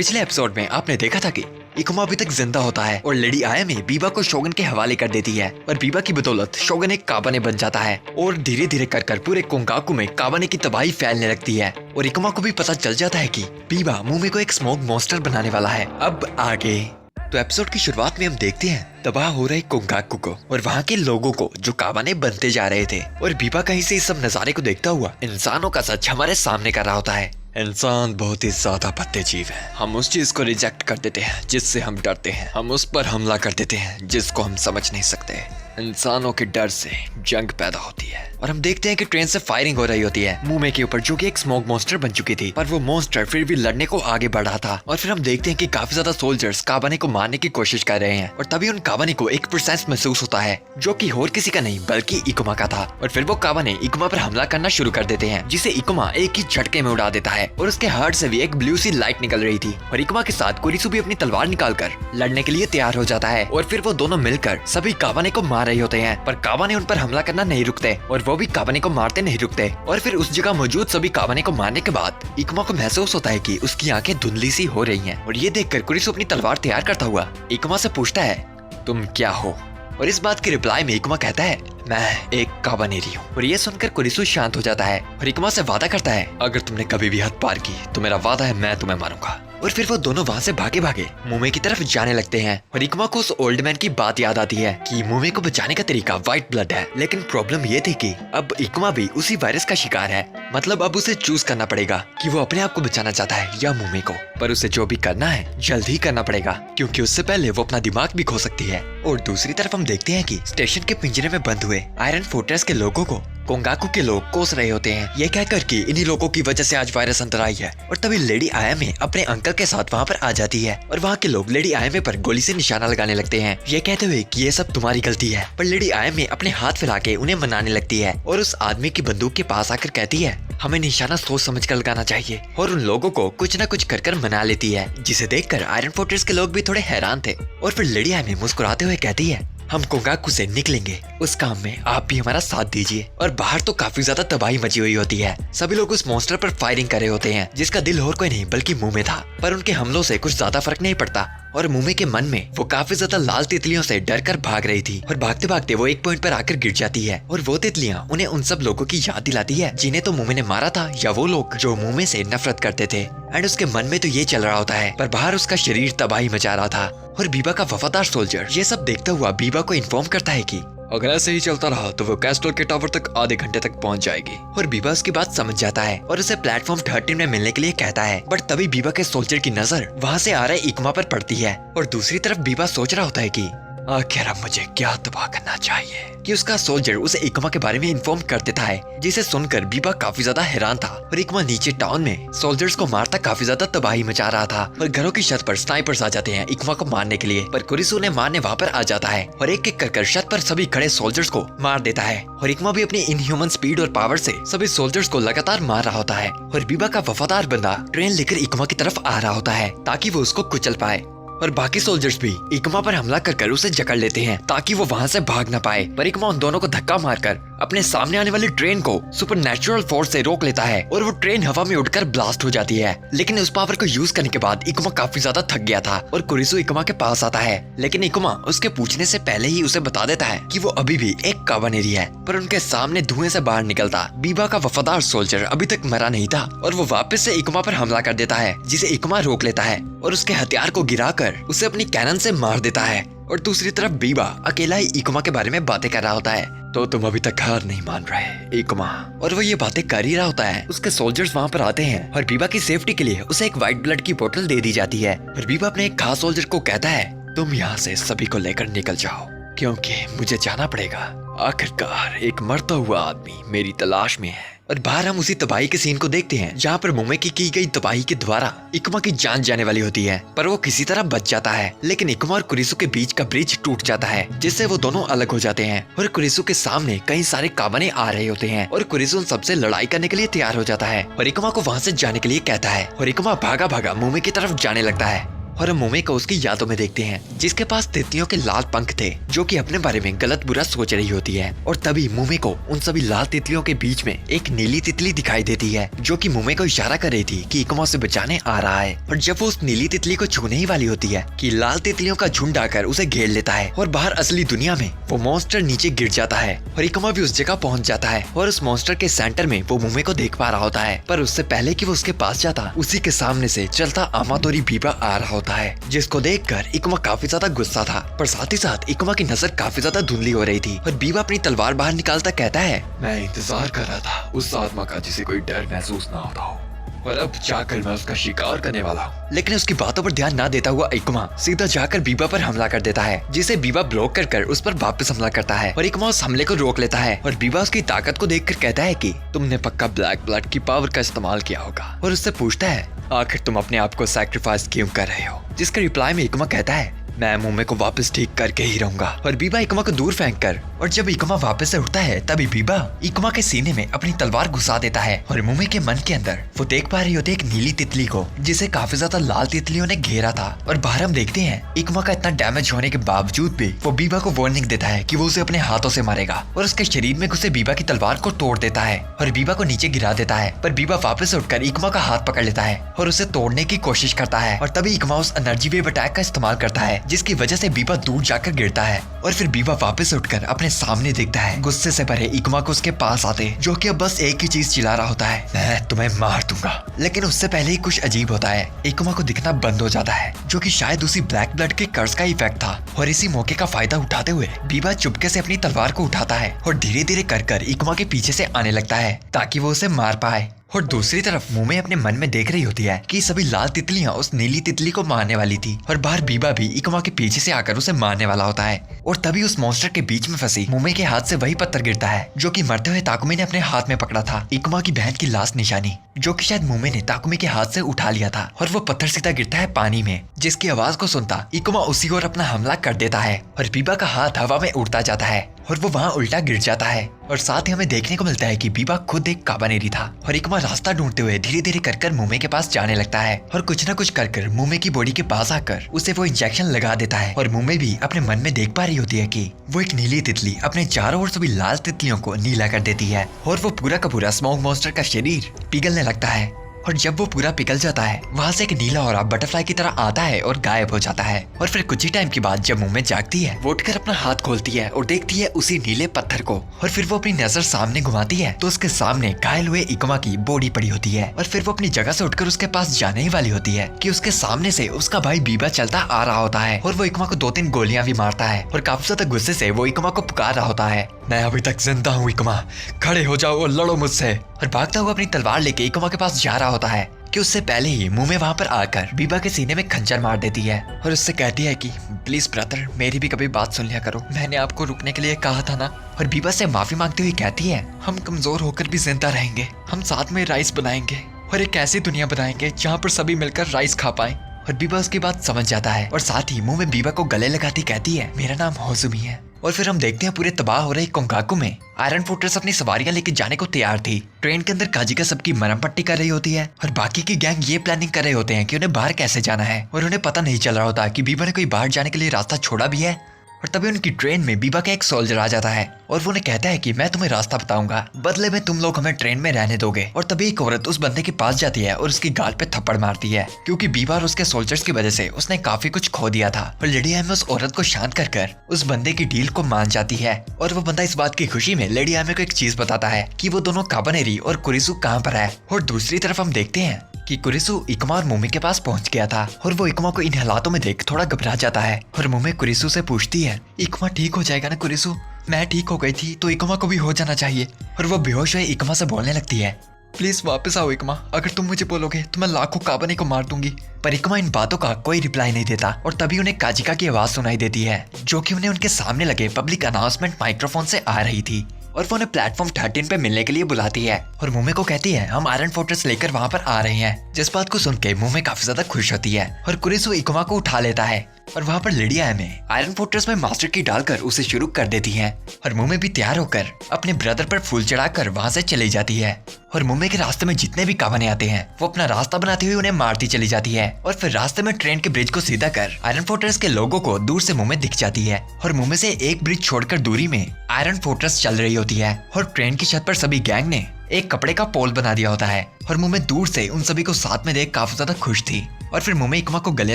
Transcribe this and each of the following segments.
पिछले एपिसोड में आपने देखा था कि इकुमा अभी तक जिंदा होता है और लेडी आयामे बीबा को शोगन के हवाले कर देती है और बीबा की बदौलत शोगन एक काबाने बन जाता है और धीरे धीरे कर पूरे कोंगाकू में काबाने की तबाही फैलने लगती है और इकुमा को भी पता चल जाता है कि बीबा मुंह में को एक स्मोक मॉन्स्टर बनाने वाला है। अब आगे तो एपिसोड की शुरुआत में हम देखते हैं तबाह हो रहे कोंगाकू को और वहाँ के लोगों को जो काबाने बनते जा रहे थे और बीबा कहीं से इस सब नजारे को देखता हुआ इंसानों का सच हमारे सामने कर रहा होता है। इंसान बहुत ही ज्यादा भद्दे जीव है। हम उस चीज को रिजेक्ट कर देते हैं जिससे हम डरते हैं, हम उस पर हमला कर देते हैं जिसको हम समझ नहीं सकते। इंसानों के डर से जंग पैदा होती है और हम देखते हैं कि ट्रेन से फायरिंग हो रही होती है मुंह के ऊपर, जो कि एक स्मोक मॉन्स्टर बन चुकी थी, पर वो मॉन्स्टर फिर भी लड़ने को आगे बढ़ रहा था। और फिर हम देखते हैं कि काफी ज्यादा सोल्जर्स काबाने को मारने की कोशिश कर रहे हैं और तभी उन काबाने को एक प्रेजेंस महसूस होता है जो कि और किसी का नहीं बल्कि इकुमा का था। और फिर वो काबाने इकुमा पर हमला करना शुरू कर देते हैं जिसे इकुमा एक ही झटके में उड़ा देता है और उसके हार्ट से भी एक ब्लू सी लाइट निकल रही थी और इकुमा के साथ कुरिसु भी अपनी तलवार निकालकर लड़ने के लिए तैयार हो जाता है। और फिर वो दोनों मिलकर सभी काबाने को मार रहे होते हैं पर काबाने उन पर हमला करना नहीं रुकते और वो भी काबाने को मारते नहीं रुकते। और फिर उस जगह मौजूद सभी काबाने को मारने के बाद इकुमा को महसूस होता है कि उसकी आंखें धुंधली सी हो रही हैं और ये देखकर कुरिसु अपनी तलवार तैयार करता हुआ इकुमा से पूछता है, तुम क्या हो? और इस बात की रिप्लाई में इकुमा कहता है, मैं एक काबानेरी हूँ। और ये सुनकर कुरिसु शांत हो जाता है और इकुमा से वादा करता है, अगर तुमने कभी भी हद पार की तो मेरा वादा है मैं तुम्हें मारूंगा। और फिर वो दोनों वहाँ से भागे भागे मुमे की तरफ जाने लगते हैं और इकुमा को उस ओल्ड मैन की बात याद आती है कि मुमे को बचाने का तरीका व्हाइट ब्लड है। लेकिन प्रॉब्लम ये थी कि अब इकुमा भी उसी वायरस का शिकार है, मतलब अब उसे चूज करना पड़ेगा कि वो अपने आप को बचाना चाहता है या मुमे को। पर उसे जो भी करना है जल्द ही करना पड़ेगा क्योंकि उससे पहले वो अपना दिमाग भी खो सकती है। और दूसरी तरफ हम देखते हैं कि स्टेशन के पिंजरे में बंद हुए आयरन फोर्ट्रेस के लोगों को कोंगाकू के लोग कोस रहे होते हैं, ये कहकर कि इन्हीं लोगों की वजह से आज वायरस अंदर आई है। और तभी लेडी आयामे अपने अंकल के साथ वहाँ पर आ जाती है और वहाँ के लोग लेडी आयामे पर गोली से निशाना लगाने लगते हैं, ये कहते हुए कि ये सब तुम्हारी गलती है। पर लेडी आयामे अपने हाथ फैला के उन्हें मनाने लगती है और उस आदमी की बंदूक के पास आकर कहती है, हमें निशाना सोच समझ कर लगाना चाहिए। और उन लोगों को कुछ न कुछ कर मना लेती है, जिसे देखकर आयरन फोर्ट्रेस के लोग भी थोड़े हैरान थे। और फिर लेडी आयामे मुस्कुराते हुए कहती है, हम कोंगाकू से निकलेंगे, उस काम में आप भी हमारा साथ दीजिए। और बाहर तो काफी ज्यादा तबाही मची हुई होती है, सभी लोग उस मॉन्स्टर पर फायरिंग कर रहे होते हैं जिसका दिल और कोई नहीं बल्कि मुमे था। पर उनके हमलों से कुछ ज्यादा फर्क नहीं पड़ता और मुमे के मन में वो काफी ज्यादा लाल तितलियों से डर कर भाग रही थी और भागते भागते वो एक पॉइंट पर आकर गिर जाती है और वो तितलियां उन्हें उन सब लोगों की याद दिलाती है जिन्हें तो मुमे ने मारा था या वो लोग जो मुमे से नफरत करते थे। एंड उसके मन में तो ये चल रहा होता है पर बाहर उसका शरीर तबाही मचा रहा था। और बीबा का वफादार सोल्जर ये सब देखता हुआ बीबा को इन्फॉर्म करता है कि अगर ऐसे ही चलता रहा तो वो कैस्टल के टावर तक आधे घंटे तक पहुंच जाएगी। और बीबा उसकी बात समझ जाता है और उसे प्लेटफॉर्म 13 में मिलने के लिए कहता है। बट तभी बीबा के सोल्जर की नजर वहाँ से आ रहे इकुमा पर पड़ती है और दूसरी तरफ बीबा सोच रहा होता है कि आखिर अब मुझे क्या तबाह करना चाहिए कि उसका सोल्जर उसे इकुमा के बारे में इन्फॉर्म कर देता है, जिसे सुनकर बीबा काफी ज्यादा हैरान था। और इकुमा नीचे टाउन में सोल्जर्स को मारता काफी ज्यादा तबाही मचा रहा था और घरों की छत पर स्नाइपर्स आ जाते हैं इकुमा को मारने के लिए। पर कुरिसु ने मारने वहाँ पर आ जाता है और एक एक कर छत पर सभी खड़े सोल्जर्स को मार देता है और इकुमा भी अपनी इनह्यूमन स्पीड और पावर से सभी सोल्जर्स को लगातार मार रहा होता है। और बीबा का वफादार बंदा ट्रेन लेकर इकुमा की तरफ आ रहा होता है ताकि वो उसको कुचल पाए और बाकी सोल्जर्स भी इकुमा पर हमला कर उसे जकड़ लेते हैं ताकि वो वहाँ से भाग न पाए। पर इकुमा उन दोनों को धक्का मारकर अपने सामने आने वाली ट्रेन को सुपरनैचुरल फोर्स से रोक लेता है और वो ट्रेन हवा में उड़कर ब्लास्ट हो जाती है। लेकिन उस पावर को यूज करने के बाद इकुमा काफी ज्यादा थक गया था और कुरिसु इकुमा के पास आता है, लेकिन इकुमा उसके पूछने से पहले ही उसे बता देता है कि वो अभी भी एक काबानेरी है। पर उनके सामने धुएं से बाहर निकलता बीबा का वफादार सोल्जर अभी तक मरा नहीं था और वो वापस से इकुमा पर हमला कर देता है, जिसे इकुमा रोक लेता है और उसके हथियार को गिराकर उसे अपनी कैनन से मार देता है। और दूसरी तरफ बीबा अकेला ही इकुमा के बारे में बातें कर रहा होता है, तो तुम अभी तक हार नहीं मान रहे इकुमा। और वो ये बातें कर ही रहा होता है, उसके सोल्जर्स वहाँ पर आते हैं और बीबा की सेफ्टी के लिए उसे एक व्हाइट ब्लड की बोतल दे दी जाती है। और बीबा अपने एक खास सोल्जर को कहता है, तुम यहाँ से सभी को लेकर निकल जाओ क्योंकि मुझे जाना पड़ेगा। आखिरकार एक मरता हुआ आदमी मेरी तलाश में है। और बाहर हम उसी तबाही के सीन को देखते हैं जहाँ पर मुमे की गई तबाही के द्वारा इकुमा की जान जाने वाली होती है, पर वो किसी तरह बच जाता है। लेकिन इकुमा और कुरिसु के बीच का ब्रिज टूट जाता है जिससे वो दोनों अलग हो जाते हैं और कुरिसु के सामने कई सारे काबाने आ रहे होते हैं और कुरिसु उन सबसे लड़ाई करने के लिए तैयार हो जाता है और इकुमा को वहाँ से जाने के लिए कहता है और इकुमा भागा भागा मुमे की तरफ जाने लगता है। और हम मुमे को उसकी यादों में देखते हैं जिसके पास तितलियों के लाल पंख थे जो कि अपने बारे में गलत बुरा सोच रही होती है। और तभी मुमे को उन सभी लाल तितलियों के बीच में एक नीली तितली दिखाई देती है जो कि मुमे को इशारा कर रही थी कि इकुमा उसे बचाने आ रहा है। और जब वो उस नीली तितली को छूने ही वाली होती है कि लाल तितलियों का झुंड आकर उसे घेर लेता है और बाहर असली दुनिया में वो मॉन्स्टर नीचे गिर जाता है और इकुमा भी उस जगह पहुंच जाता है और उस मॉन्स्टर के सेंटर में वो मुमे को देख पा रहा होता है। पर उससे पहले कि वो उसके पास जाता उसी के सामने से चलता आमातोरी बीबा आ रहा होता है जिसको देखकर इकुमा काफी ज्यादा गुस्सा था। पर साथ ही साथ इकुमा की नजर काफी ज्यादा धुंधली हो रही थी और बीबा अपनी तलवार बाहर निकालता कहता है, मैं इंतजार कर रहा था उस आत्मा का जिसे कोई डर महसूस ना होता हो, और अब जाकर मैं उसका शिकार करने वाला हूँ। लेकिन उसकी बातों पर ध्यान ना देता हुआ इकुमा सीधा जाकर बीबा पर हमला कर देता है जिसे बीबा ब्लॉक कर उस पर वापस हमला करता है और इकुमा उस हमले को रोक लेता है। और बीबा उसकी ताकत को देखकर कहता है कि तुमने पक्का ब्लैक ब्लड की पावर का इस्तेमाल किया होगा और उससे पूछता है, आखिर तुम अपने आप को सैक्रिफाइस क्यों कर रहे हो? जिसके रिप्लाई में इकुमा कहता है, मैं मुमे को वापस ठीक करके ही रहूंगा। और बीबा इकुमा को दूर फेंक कर और जब इकुमा वापस से उठता है तभी बीबा इकुमा के सीने में अपनी तलवार घुसा देता है और मुमे के मन के अंदर वो देख पा रही होती है एक नीली तितली को जिसे काफी ज्यादा लाल तितलियों ने घेरा था। और बाहर हम देखते हैं इकुमा का इतना डैमेज होने के बावजूद भी वो बीबा को वार्निंग देता है कि वो उसे अपने हाथों से मारेगा और उसके शरीर में घुसे बीबा की तलवार को तोड़ देता है और बीबा को नीचे गिरा देता है। पर बीबा वापस उठकर इकुमा का हाथ पकड़ लेता है और उसे तोड़ने की कोशिश करता है और तभी इकुमा उस एनर्जी वेव अटैक का इस्तेमाल करता है जिसकी वजह से बीबा दूर जाकर गिरता है। और फिर बीबा वापस उठकर अपने सामने देखता है गुस्से से भरे इकुमा को उसके पास आते जो कि अब बस एक ही चीज चिल्ला रहा होता है, मैं तुम्हें मार दूंगा। लेकिन उससे पहले ही कुछ अजीब होता है, इकुमा को दिखना बंद हो जाता है जो कि शायद उसी ब्लैक ब्लड के कर्ज का इफेक्ट था। और इसी मौके का फायदा उठाते हुए बीबा चुपके से अपनी तलवार को उठाता है और धीरे धीरे कर इकुमा के पीछे से आने लगता है ताकि वो उसे मार पाए। और दूसरी तरफ मुमे अपने मन में देख रही होती है कि सभी लाल तितलियां उस नीली तितली को मारने वाली थी और बाहर बीबा भी इकुमा के पीछे से आकर उसे मारने वाला होता है। और तभी उस मॉन्स्टर के बीच में फंसी मुमे के हाथ से वही पत्थर गिरता है जो कि मरते हुए ताकुमी ने अपने हाथ में पकड़ा था, इकुमा की बहन की लास्ट निशानी जो कि शायद मुमे ने ताकुमी के हाथ से उठा लिया था। और वो पत्थर सीधा गिरता है पानी में जिसकी आवाज को सुनता इकुमा उसी ओर अपना हमला कर देता है और बीबा का हाथ हवा में उड़ता जाता है और वो वहाँ उल्टा गिर जाता है। और साथ ही हमें देखने को मिलता है कि बीबा खुद एक काबानेरी था और इकुमा रास्ता ढूंढते हुए धीरे धीरे कर मुमे के पास जाने लगता है और कुछ न कुछ कर मुमे की बॉडी के पास आकर उसे वो इंजेक्शन लगा देता है। और मुमे भी अपने मन में देख पा रही होती है कि वो एक नीली तितली अपने चारों ओर सभी लाल तितलियों को नीला कर देती है और वो पूरा का पूरा स्मोक मॉन्स्टर का शरीर पिघलने लगता है। और जब वो पूरा पिघल जाता है वहाँ से एक नीला ऑरा बटरफ्लाई की तरह आता है और गायब हो जाता है। और फिर कुछ ही टाइम के बाद जब मुमे जागती है वो उठकर अपना हाथ खोलती है और देखती है उसी नीले पत्थर को और फिर वो अपनी नजर सामने घुमाती है तो उसके सामने घायल हुए इकुमा की बॉडी पड़ी होती है। और फिर वो अपनी जगह से उठकर उसके पास जाने ही वाली होती है कि उसके सामने से उसका भाई बीबा चलता आ रहा होता है और वो इकुमा को 2-3 गोलियां भी मारता है और काफी ज्यादा गुस्से से वो इकुमा को पुकार रहा होता है, मैं अभी तक जिंदा हूँ इकुमा, खड़े हो जाओ और लड़ो मुझसे। और भागता हुआ अपनी तलवार लेके इकुमा के पास जा रहा होता है कि उससे पहले ही मुमे वहाँ पर आकर बीबा के सीने में खंजर मार देती है और उससे कहती है कि प्लीज ब्रदर मेरी भी कभी बात सुन लिया करो, मैंने आपको रुकने के लिए कहा था ना। और बीबा से माफी मांगते हुए कहती है, हम कमजोर होकर भी जिंदा रहेंगे, हम साथ में राइस बनाएंगे और एक ऐसी दुनिया बनाएंगे जहाँ पर सभी मिलकर राइस खा पाए। और बीबा उसकी बात समझ जाता है और साथ ही मुंह में बीबा को गले लगाती कहती है, मेरा नाम होजुमी है। और फिर हम देखते हैं पूरे तबाह हो रहे कोंगाकू में आयरन फोर्ट्रेस अपनी सवारियां लेके जाने को तैयार थी। ट्रेन के अंदर काजिका सबकी मरम पट्टी कर रही होती है और बाकी की गैंग ये प्लानिंग कर रहे होते हैं कि उन्हें बाहर कैसे जाना है और उन्हें पता नहीं चल रहा होता कि बीबा ने कोई बाहर जाने के लिए रास्ता छोड़ा भी है। और तभी उनकी ट्रेन में बीबा का एक सोल्जर आ जाता है और वो उन्हें कहता है कि मैं तुम्हें रास्ता बताऊंगा, बदले में तुम लोग हमें ट्रेन में रहने दोगे। और तभी एक औरत उस बंदे के पास जाती है और उसकी गाल पे थप्पड़ मारती है क्योंकि बीबा और उसके सोल्जर्स की वजह से उसने काफी कुछ खो दिया था। और लेडी एम उस औरत को शांत कर उस बंदे की डील को मान जाती है और वो बंदा इस बात की खुशी में लेडी एम को एक चीज बताता है कि वो दोनों काबानेरी और कुरिसु कहाँ पर है। और दूसरी तरफ हम देखते हैं कि कुरिसु इकुमा और मुमे के पास पहुंच गया था और वो इकुमा को इन हालातों में देख थोड़ा घबरा जाता है और मुमे कुरिसु से पूछती है, इकुमा ठीक हो जाएगा ना कुरिसु? मैं ठीक हो गई थी तो इकुमा को भी हो जाना चाहिए। और वो बेहोश हुए इकुमा से बोलने लगती है, प्लीज वापस आओ इकुमा, अगर तुम मुझे बोलोगे तो मैं लाखों काबाने को मार दूंगी। पर इकुमा इन बातों का कोई रिप्लाई नहीं देता और तभी उन्हें काजिका की आवाज सुनाई देती है जो कि उन्हें उनके सामने लगे पब्लिक अनाउंसमेंट माइक्रोफोन से आ रही थी और वो उन्हें प्लेटफॉर्म 13 पे मिलने के लिए बुलाती है। और मुमे को कहती है, हम आयरन फोर्ट्रेस लेकर वहाँ पर आ रहे हैं। जिस बात को सुन के मुमे काफी ज्यादा खुश होती है और कुरिसु इकुमा को उठा लेता है और वहाँ पर लेडी आयमे आयरन फोर्ट्रेस में मास्टर की डालकर उसे शुरू कर देती है और मुम्मे भी तैयार होकर अपने ब्रदर पर फूल चढ़ाकर वहाँ से चली जाती है। और मुम्मे के रास्ते में जितने भी काबाने आते हैं वो अपना रास्ता बनाते हुए उन्हें मारती चली जाती है और फिर रास्ते में ट्रेन के ब्रिज को सीधा कर आयरन फोर्ट्रेस के लोगों को दूर से मुम्मे दिख जाती है और मुम्मे से एक ब्रिज छोड़कर दूरी में आयरन फोर्ट्रेस चल रही होती है और ट्रेन की छत पर सभी गैंग ने एक कपड़े का पोल बना दिया होता है और मुम्मे दूर से उन सभी को साथ में देख काफी ज्यादा खुश थी। और फिर मुम्मे इकमा को गले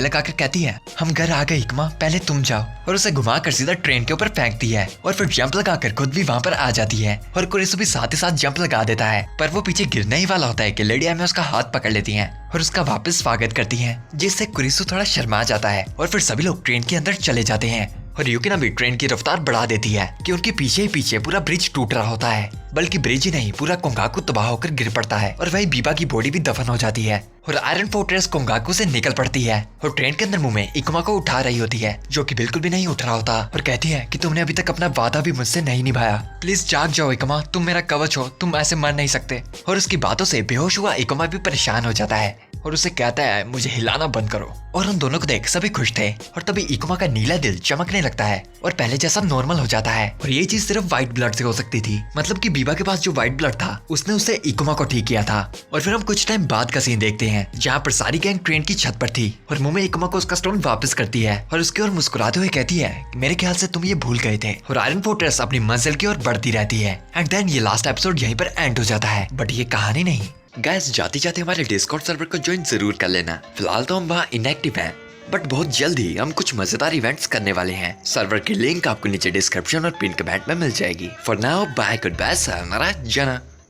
लगाकर कहती है, हम घर आ गए इकमा, पहले तुम जाओ, और उसे घुमाकर सीधा ट्रेन के ऊपर फेंकती है और फिर जंप लगाकर खुद भी वहाँ पर आ जाती है और कुरिसु भी साथ ही साथ जंप लगा देता है। पर वो पीछे गिरने ही वाला होता है कि लेडी आयमे उसका हाथ पकड़ लेती है और उसका वापस स्वागत करती है, जिससे कुरिसु थोड़ा शर्मा जाता है और फिर सभी लोग ट्रेन के अंदर चले जाते हैं। और युकिना भी ट्रेन की रफ्तार बढ़ा देती है कि उनके पीछे ही पीछे पूरा ब्रिज टूट रहा होता है, बल्कि ब्रिज ही नहीं पूरा कोंगाकू तबाह होकर गिर पड़ता है और वही बीबा की बॉडी भी दफन हो जाती है और आयरन फोर्ट्रेस कोंगाकू से निकल पड़ती है। और ट्रेन के अंदर मुम्मे इकुमा को उठा रही होती है जो कि बिल्कुल भी नहीं उठ रहा होता और कहती है कि तुमने अभी तक अपना वादा भी मुझसे नहीं निभाया, प्लीज जाग जाओ इकुमा, तुम मेरा कवच हो, तुम ऐसे मर नहीं सकते। और उसकी बातों से बेहोश हुआ इकुमा भी परेशान हो जाता है और उसे कहता है मुझे हिलाना बंद करो। और उन दोनों को देख सभी खुश थे और तभी इकुमा का नीला दिल चमकने लगता है और पहले जैसा नॉर्मल हो जाता है। और ये चीज सिर्फ व्हाइट ब्लड से हो सकती थी, मतलब कि बीबा के पास जो व्हाइट ब्लड था उसने उससे इकुमा को ठीक किया था। और फिर हम कुछ टाइम बाद का सीन देखते हैं जहाँ पर सारी गैंग ट्रेन की छत पर थी और मुम्मे इकुमा को उसका स्टोन वापस करती है और उसकी ओर मुस्कुराते हुए कहती है मेरे ख्याल से तुम ये भूल गए थे। और आयरन फोर्ट्रेस अपनी मंजिल की ओर बढ़ती रहती है। एंड देन ये लास्ट एपिसोड यहीं पर एंड हो जाता है। बट ये कहानी नहीं गाइस, जाते जाते हमारे डिस्कॉर्ड सर्वर को ज्वाइन जरूर कर लेना। फिलहाल तो हम वहाँ इनएक्टिव हैं, बट बहुत जल्द ही हम कुछ मजेदार इवेंट्स करने वाले हैं। सर्वर की लिंक आपको नीचे डिस्क्रिप्शन और पिन कमेंट में मिल जाएगी। For now bye, good bye, sayonara, जाना।